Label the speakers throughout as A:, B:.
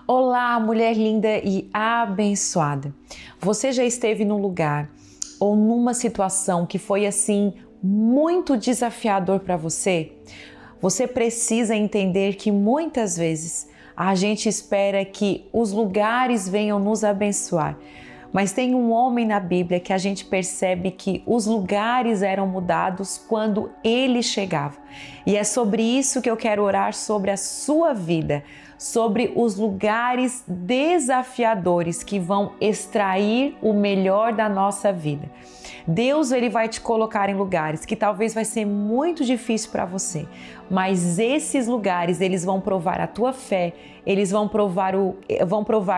A: Olá, mulher linda e abençoada. Você já esteve num lugar ou numa situação que foi assim muito desafiador para você? Você precisa entender que muitas vezes a gente espera que os lugares venham nos abençoar. Mas tem um homem na Bíblia que a gente percebe que os lugares eram mudados quando ele chegava. E é sobre isso que eu quero orar sobre a sua vida, sobre os lugares desafiadores que vão extrair o melhor da nossa vida. Deus, ele vai te colocar em lugares que talvez vai ser muito difícil para você, mas esses lugares, eles vão provar a tua fé, eles vão provar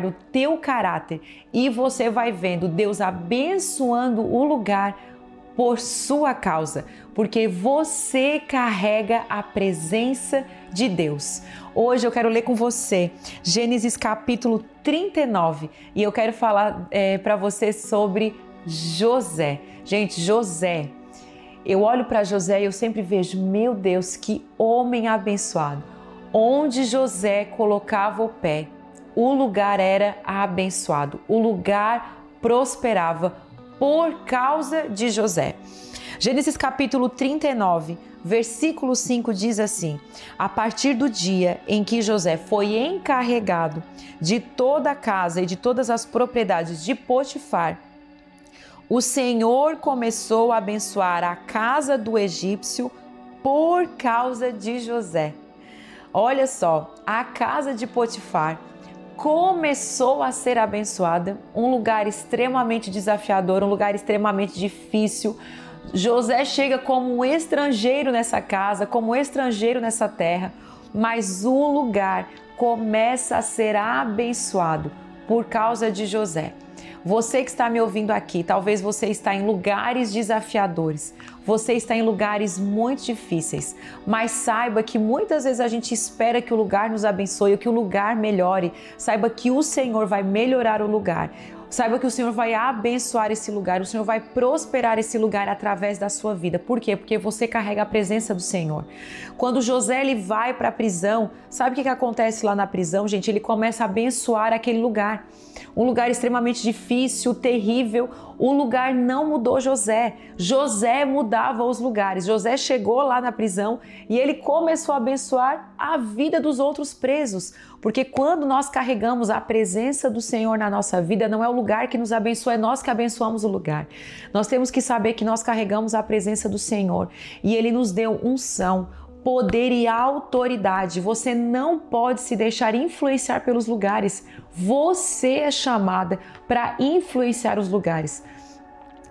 A: do teu caráter e você vai vendo Deus abençoando o lugar por sua causa, porque você carrega a presença de Deus. Hoje eu quero ler com você Gênesis capítulo 39 e eu quero falar para você sobre José. Gente, José, eu olho para José e eu sempre vejo, meu Deus, que homem abençoado. Onde José colocava o pé, o lugar era abençoado, o lugar prosperava por causa de José. Gênesis capítulo 39, versículo 5 diz assim: a partir do dia em que José foi encarregado de toda a casa e de todas as propriedades de Potifar, o Senhor começou a abençoar a casa do egípcio por causa de José. Olha só, a casa de Potifar começou a ser abençoada, um lugar extremamente desafiador, um lugar extremamente difícil. José chega como um estrangeiro nessa casa, como um estrangeiro nessa terra, mas o lugar começa a ser abençoado por causa de José. Você que está me ouvindo aqui, talvez você está em lugares desafiadores, você está em lugares muito difíceis, mas saiba que muitas vezes a gente espera que o lugar nos abençoe, que o lugar melhore. Saiba que o Senhor vai melhorar o lugar. Saiba que o Senhor vai abençoar esse lugar, o Senhor vai prosperar esse lugar através da sua vida. Por quê? Porque você carrega a presença do Senhor. Quando José ele vai para a prisão, sabe o que acontece lá na prisão, gente? Ele começa a abençoar aquele lugar. Um lugar extremamente difícil, terrível. O lugar não mudou José. José mudava os lugares. José chegou lá na prisão e ele começou a abençoar a vida dos outros presos. Porque quando nós carregamos a presença do Senhor na nossa vida, não é o lugar que nos abençoa, é nós que abençoamos o lugar. Nós temos que saber que nós carregamos a presença do Senhor e Ele nos deu unção, poder e autoridade. Você não pode se deixar influenciar pelos lugares. Você é chamada para influenciar os lugares.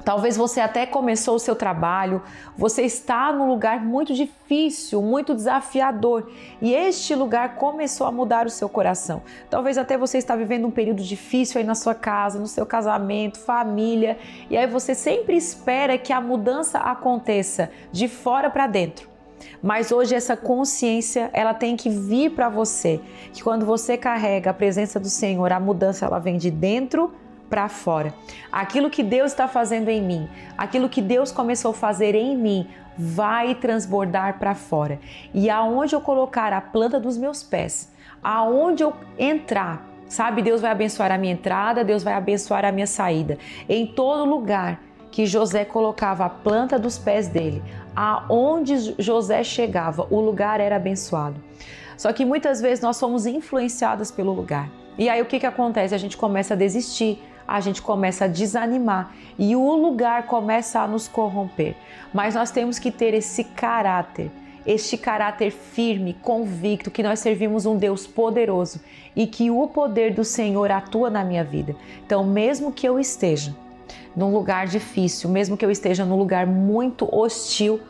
A: Talvez você até começou o seu trabalho, você está num lugar muito difícil, muito desafiador e este lugar começou a mudar o seu coração. Talvez até você está vivendo um período difícil aí na sua casa, no seu casamento, família, e aí você sempre espera que a mudança aconteça de fora para dentro. Mas hoje essa consciência, ela tem que vir para você, que quando você carrega a presença do Senhor, a mudança ela vem de dentro para fora. Aquilo que Deus está fazendo em mim, aquilo que Deus começou a fazer em mim, vai transbordar para fora. E aonde eu colocar a planta dos meus pés, aonde eu entrar, sabe, Deus vai abençoar a minha entrada, Deus vai abençoar a minha saída. Em todo lugar que José colocava a planta dos pés dele, aonde José chegava, o lugar era abençoado. Só que muitas vezes nós somos influenciadas pelo lugar. E aí o que acontece? A gente começa a desistir, a gente começa a desanimar e o lugar começa a nos corromper. Mas nós temos que ter esse caráter firme, convicto, que nós servimos um Deus poderoso e que o poder do Senhor atua na minha vida. Então, mesmo que eu esteja num lugar difícil, mesmo que eu esteja num lugar muito hostil,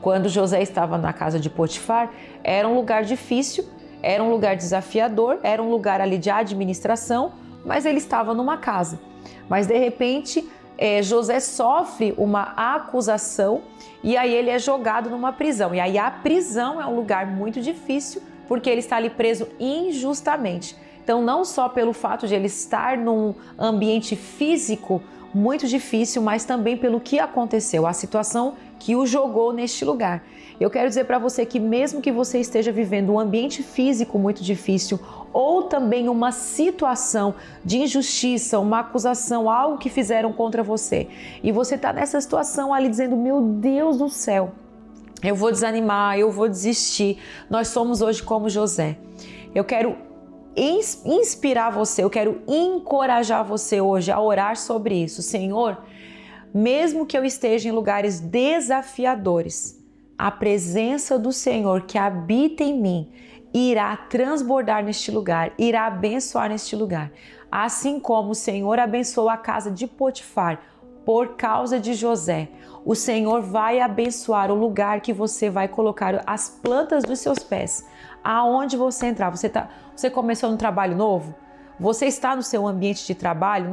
A: quando José estava na casa de Potifar, era um lugar difícil, era um lugar desafiador, era um lugar ali de administração, mas ele estava numa casa. Mas de repente, José sofre uma acusação e aí ele é jogado numa prisão. E aí a prisão é um lugar muito difícil porque ele está ali preso injustamente. Então, não só pelo fato de ele estar num ambiente físico muito difícil, mas também pelo que aconteceu, a situação que o jogou neste lugar. Eu quero dizer para você que mesmo que você esteja vivendo um ambiente físico muito difícil ou também uma situação de injustiça, uma acusação, algo que fizeram contra você, e você está nessa situação ali dizendo, meu Deus do céu, eu vou desanimar, eu vou desistir. Nós somos hoje como José. Eu quero inspirar você, eu quero encorajar você hoje a orar sobre isso. Senhor, mesmo que eu esteja em lugares desafiadores, a presença do Senhor que habita em mim irá transbordar neste lugar, irá abençoar neste lugar. Assim como o Senhor abençoou a casa de Potifar por causa de José, o Senhor vai abençoar o lugar que você vai colocar as plantas dos seus pés. Aonde você entrar, você começou um trabalho novo? Você está no seu ambiente de trabalho?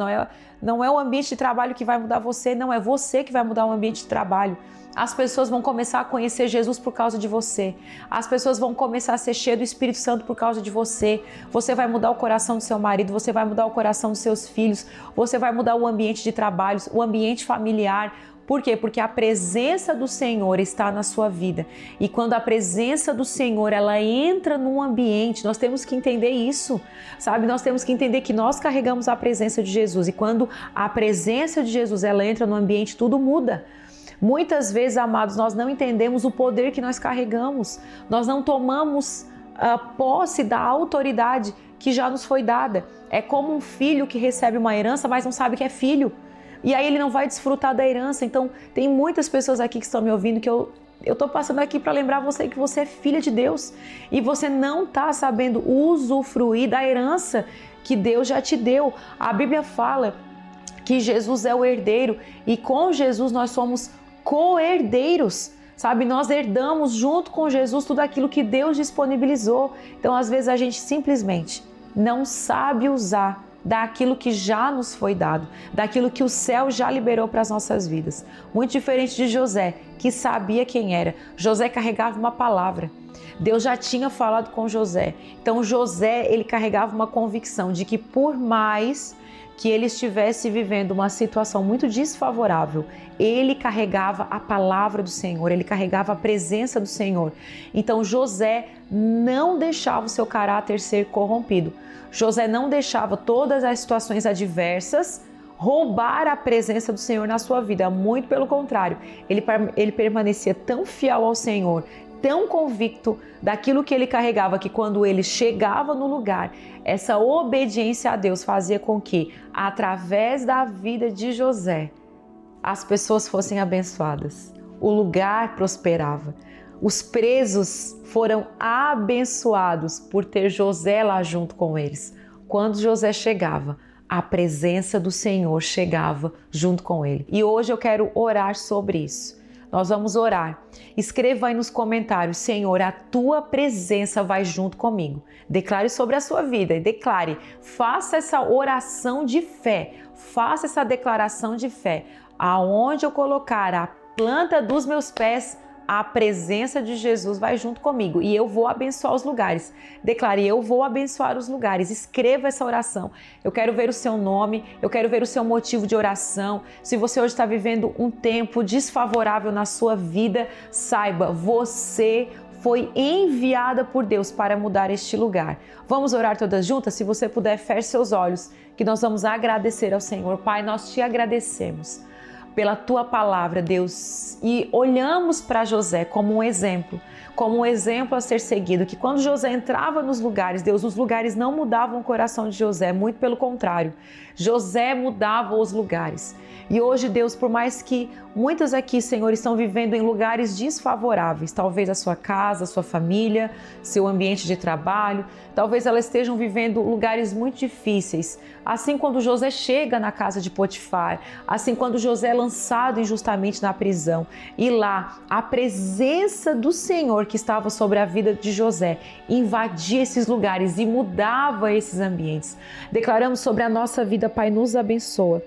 A: Não é o ambiente de trabalho que vai mudar você, não é você que vai mudar o ambiente de trabalho. As pessoas vão começar a conhecer Jesus por causa de você. As pessoas vão começar a ser cheias do Espírito Santo por causa de você. Você vai mudar o coração do seu marido, você vai mudar o coração dos seus filhos, você vai mudar o ambiente de trabalho, o ambiente familiar. Por quê? Porque a presença do Senhor está na sua vida. E quando a presença do Senhor, ela entra num ambiente, nós temos que entender isso, sabe? Nós temos que entender que nós carregamos a presença de Jesus. E quando a presença de Jesus, ela entra no ambiente, tudo muda. Muitas vezes, amados, nós não entendemos o poder que nós carregamos. Nós não tomamos posse da autoridade que já nos foi dada. É como um filho que recebe uma herança, mas não sabe que é filho. E aí ele não vai desfrutar da herança. Então, tem muitas pessoas aqui que estão me ouvindo que eu estou passando aqui para lembrar você que você é filha de Deus. E você não está sabendo usufruir da herança que Deus já te deu. A Bíblia fala que Jesus é o herdeiro e com Jesus nós somos co-herdeiros. Sabe, nós herdamos junto com Jesus tudo aquilo que Deus disponibilizou. Então, às vezes, a gente simplesmente não sabe usar daquilo que já nos foi dado, daquilo que o céu já liberou para as nossas vidas. Muito diferente de José, que sabia quem era. José carregava uma palavra. Deus já tinha falado com José. Então José, ele carregava uma convicção de que por mais que ele estivesse vivendo uma situação muito desfavorável, ele carregava a palavra do Senhor, ele carregava a presença do Senhor. Então José não deixava o seu caráter ser corrompido. José não deixava todas as situações adversas roubar a presença do Senhor na sua vida. Muito pelo contrário, ele permanecia tão fiel ao Senhor, tão convicto daquilo que ele carregava, que quando ele chegava no lugar, essa obediência a Deus fazia com que, através da vida de José, as pessoas fossem abençoadas, o lugar prosperava. Os presos foram abençoados por ter José lá junto com eles. Quando José chegava, a presença do Senhor chegava junto com ele. E hoje eu quero orar sobre isso. Nós vamos orar. Escreva aí nos comentários, Senhor, a tua presença vai junto comigo. Declare sobre a sua vida e declare, faça essa oração de fé, faça essa declaração de fé. Aonde eu colocar a planta dos meus pés, a presença de Jesus vai junto comigo e eu vou abençoar os lugares. Declare, eu vou abençoar os lugares. Escreva essa oração. Eu quero ver o seu nome, eu quero ver o seu motivo de oração. Se você hoje está vivendo um tempo desfavorável na sua vida, saiba, você foi enviada por Deus para mudar este lugar. Vamos orar todas juntas? Se você puder, feche seus olhos, que nós vamos agradecer ao Senhor. Pai, nós te agradecemos pela tua palavra, Deus, e olhamos para José como um exemplo a ser seguido, que quando José entrava nos lugares, Deus, os lugares não mudavam o coração de José, muito pelo contrário, José mudava os lugares. E hoje, Deus, por mais que muitos aqui, Senhor, estão vivendo em lugares desfavoráveis, talvez a sua casa, a sua família, seu ambiente de trabalho, talvez elas estejam vivendo lugares muito difíceis. Assim quando José chega na casa de Potifar, assim quando José é lançado injustamente na prisão, e lá a presença do Senhor que estava sobre a vida de José invadia esses lugares e mudava esses ambientes. Declaramos sobre a nossa vida, Pai, nos abençoa.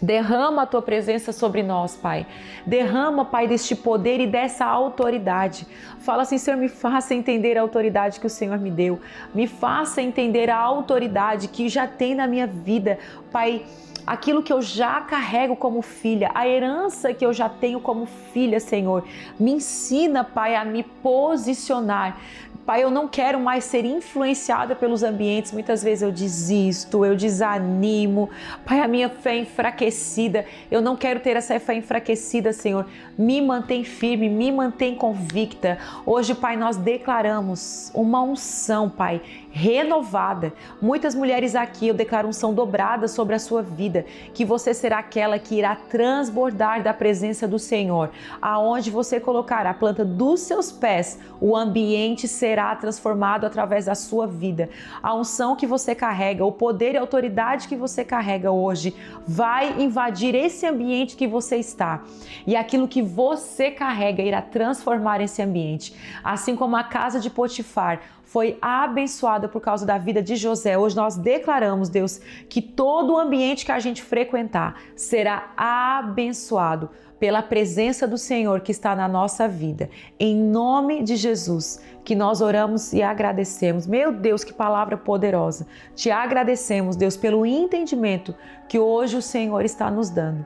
A: Derrama a tua presença sobre nós, Pai. Derrama, Pai, deste poder e dessa autoridade. Fala assim, Senhor, me faça entender a autoridade que o Senhor me deu. Me faça entender a autoridade que já tem na minha vida. Pai, aquilo que eu já carrego como filha, a herança que eu já tenho como filha, Senhor. Me ensina, Pai, a me posicionar. Pai, eu não quero mais ser influenciada pelos ambientes. Muitas vezes eu desisto, eu desanimo. Pai, a minha fé é enfraquecida. Eu não quero ter essa fé enfraquecida, Senhor. Me mantém firme, me mantém convicta. Hoje, Pai, nós declaramos uma unção, Pai, renovada. Muitas mulheres aqui, eu declaro unção dobrada sobre a sua vida, que você será aquela que irá transbordar da presença do Senhor. Aonde você colocar a planta dos seus pés, o ambiente será transformado através da sua vida. A unção que você carrega, o poder e a autoridade que você carrega hoje vai invadir esse ambiente que você está. E aquilo que você carrega irá transformar esse ambiente. Assim como a casa de Potifar foi abençoada por causa da vida de José. Hoje nós declaramos, Deus, que todo o ambiente que a gente frequentar será abençoado pela presença do Senhor que está na nossa vida. Em nome de Jesus, que nós oramos e agradecemos. Meu Deus, que palavra poderosa. Te agradecemos, Deus, pelo entendimento que hoje o Senhor está nos dando.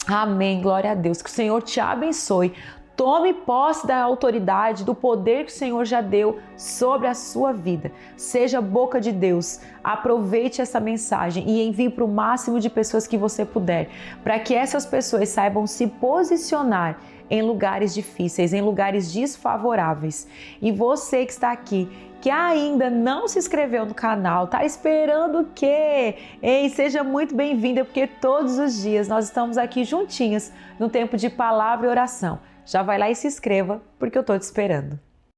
A: Amém, glória a Deus. Que o Senhor te abençoe. Tome posse da autoridade, do poder que o Senhor já deu sobre a sua vida. Seja boca de Deus. Aproveite essa mensagem e envie para o máximo de pessoas que você puder, para que essas pessoas saibam se posicionar em lugares difíceis, em lugares desfavoráveis. E você que está aqui, que ainda não se inscreveu no canal, tá esperando o quê? Ei, seja muito bem-vinda, porque todos os dias nós estamos aqui juntinhas no tempo de palavra e oração. Já vai lá e se inscreva, porque eu tô te esperando.